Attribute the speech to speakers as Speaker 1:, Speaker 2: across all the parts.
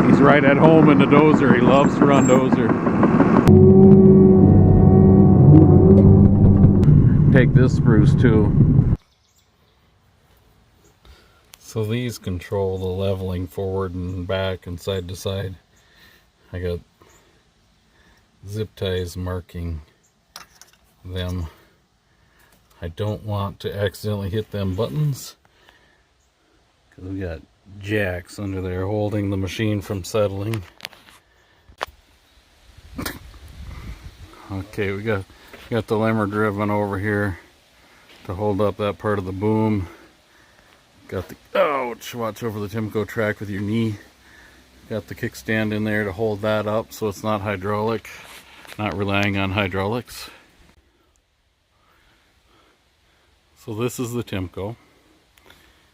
Speaker 1: He's right at home in the dozer. He loves to run dozer. Take this spruce too. So these control the leveling forward and back and side to side. I got zip ties marking them. I don't want to accidentally hit them buttons because we got jacks under there holding the machine from settling. Okay, we got the limmer driven over here to hold up that part of the boom. Got the, ouch, watch over the Timbco track with your knee. Got the kickstand in there to hold that up so it's not hydraulic, not relying on hydraulics. So this is the Timbco.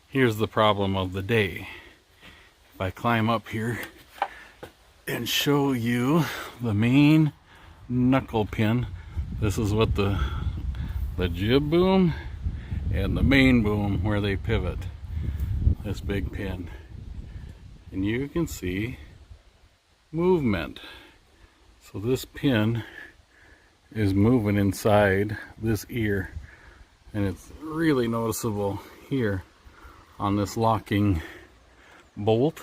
Speaker 1: Here's the problem of the day. If I climb up here and show you the main knuckle pin, this is what the jib boom and the main boom where they pivot, this big pin. And you can see movement. So this pin is moving inside this ear, and it's really noticeable here on this locking bolt.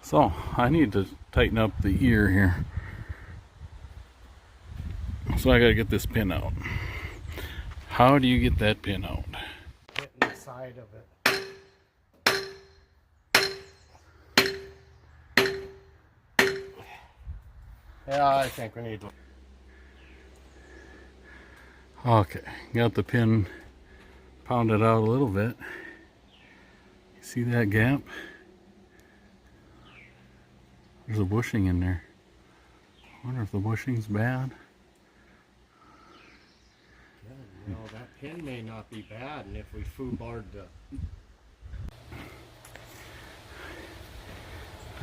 Speaker 1: So I need to tighten up the ear here. So I gotta get this pin out. How do you get that pin out?
Speaker 2: Get in the side of it. Yeah, I think we need to.
Speaker 1: Okay, got the pin pounded out a little bit. You see that gap? There's a bushing in there. I wonder if the bushing's bad.
Speaker 2: Yeah, you know, that pin may not be bad, and if we foobarred the...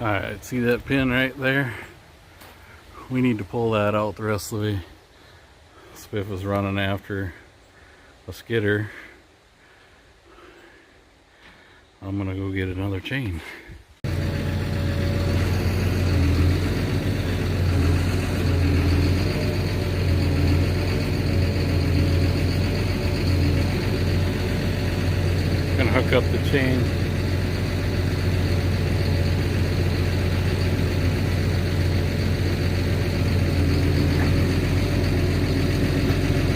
Speaker 1: Alright, see that pin right there? We need to pull that out the rest of the way. Spiff is running after a skidder. I'm gonna go get another chain. Gonna hook up the chain.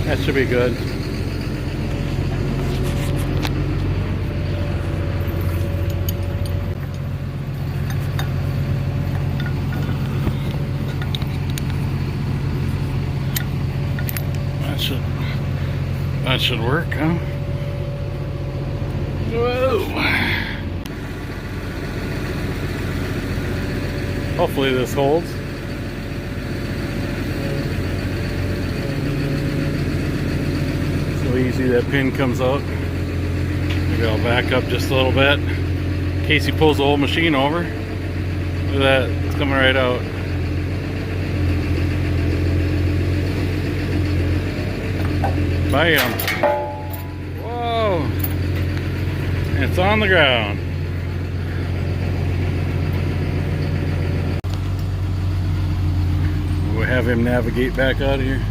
Speaker 1: That should be good. That should work, huh? Whoa! Hopefully this holds. So easy that pin comes out. Maybe I'll back up just a little bit in case he pulls the whole machine over. Look at that, it's coming right out. Bam! Whoa! It's on the ground. We'll have him navigate back out of here.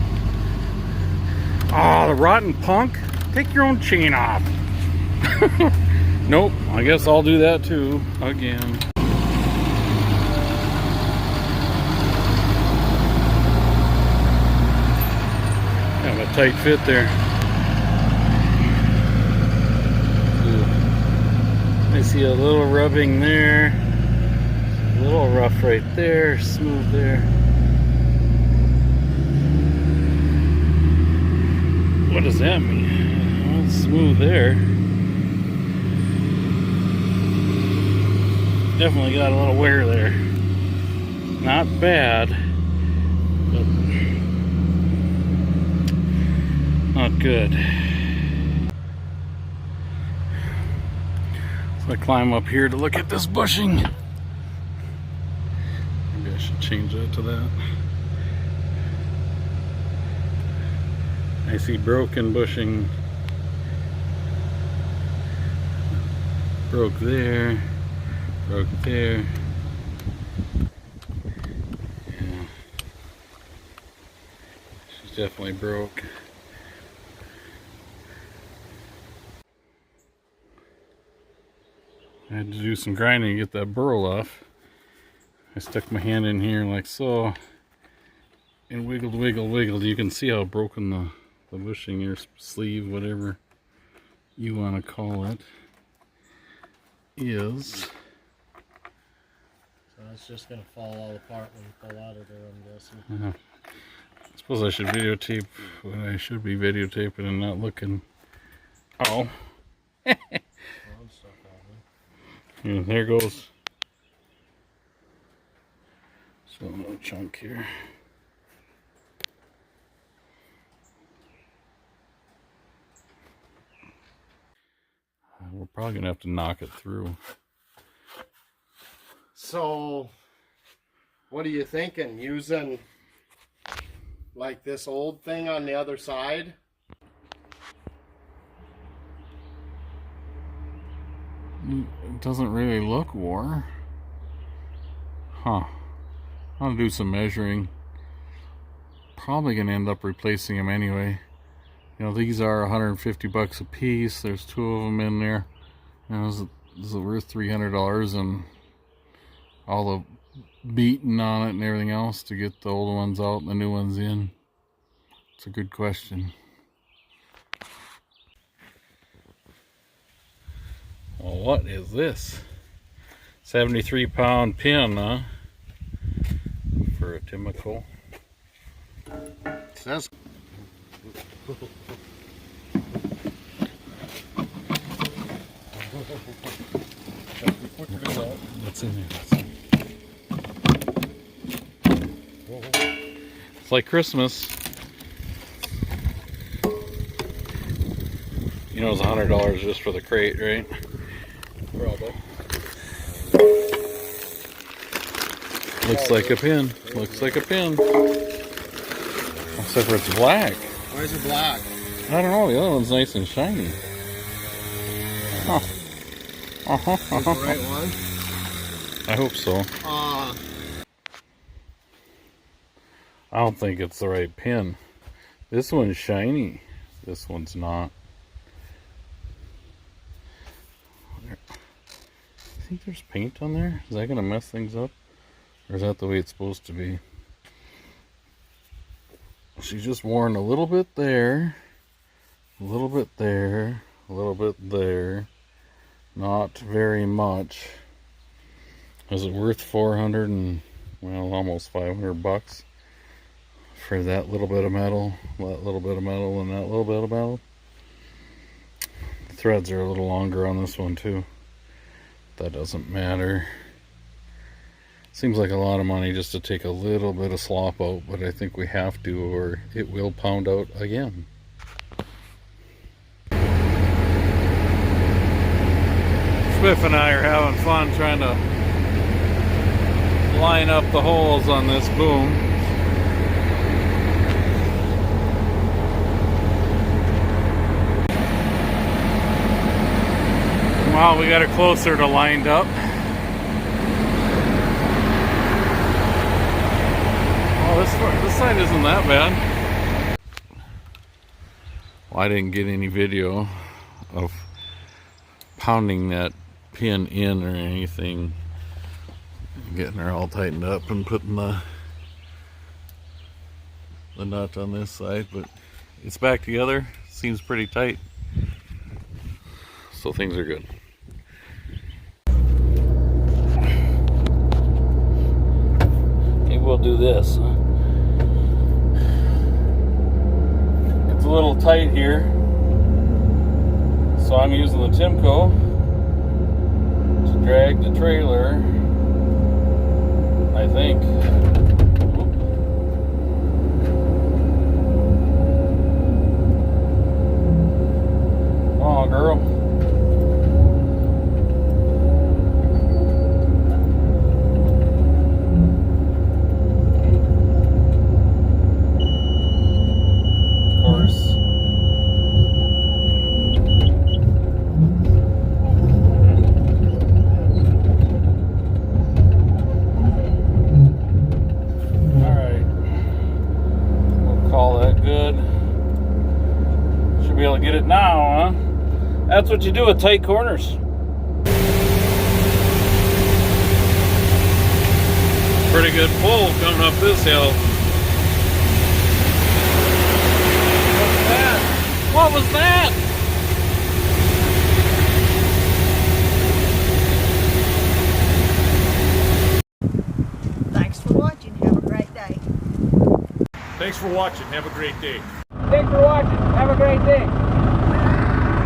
Speaker 1: Ah, oh, the rotten punk! Take your own chain off. Nope, I guess I'll do that too, again. Kind of a tight fit there. I see a little rubbing there, a little rough right there, smooth there. What does that mean? Well, it's smooth there. Definitely got a little wear there. Not bad, but not good. So I climb up here to look at this bushing. Maybe I should change that to that. I see broken bushing. Broke there. Broke there. Yeah. She's definitely broke. I had to do some grinding to get that burl off. I stuck my hand in here like so and wiggled, wiggled, wiggled. You can see how broken the bushing or sleeve, whatever you want to call it, is.
Speaker 2: So it's just going to fall all apart when you pull out of there, I'm guessing.
Speaker 1: I suppose I should videotape what I should be videotaping and not looking. Oh. And there goes. So another chunk here. We're probably gonna have to knock it through.
Speaker 2: So, what are you thinking? Using like this old thing on the other side?
Speaker 1: It doesn't really look wore. Huh. I'll do some measuring. Probably gonna end up replacing them anyway. You know, these are 150 bucks a piece. There's 2 of them in there. And this is worth $300, and all the beating on it and everything else to get the old ones out and the new ones in. It's a good question. Well, what is this? 73-pound pin, huh? For a Timbco.
Speaker 2: It says.
Speaker 1: What's in there? It's like Christmas. You know, it's $100 just for the crate, right? Probably. Looks like a pin. Looks like a pin. Except for it's black.
Speaker 2: Why is it black?
Speaker 1: I don't know. The other one's nice and shiny. Huh.
Speaker 2: Is the right one?
Speaker 1: I hope so. I don't think it's the right pin. This one's shiny. This one's not. I think there's paint on there. Is that going to mess things up? Or is that the way it's supposed to be? She's just worn a little bit there. A little bit there. A little bit there. Not very much. Is it worth 400 and, well, almost 500 bucks for that little bit of metal, that little bit of metal, and that little bit of metal? The threads are a little longer on this one too. That doesn't matter. Seems like a lot of money just to take a little bit of slop out, but I think we have to, or it will pound out again. Swift and I are having fun trying to line up the holes on this boom. Well, we got it closer to lined up. Oh, this side isn't that bad. Well, I didn't get any video of pounding that pin in or anything, getting her all tightened up and putting the nut on this side, but it's back together. Seems pretty tight, so things are good. Maybe we'll do this, huh? It's a little tight here, so I'm using the Timbco to drag the trailer, I think. Oh, girl. Of course. be able to get it now, huh? That's what you do with tight corners. Pretty good pull coming up this hill. What's that? What was that?
Speaker 3: Thanks for watching. Have a great day.
Speaker 4: Thanks for watching. Have a great day.
Speaker 1: Thanks for watching. Have a great day.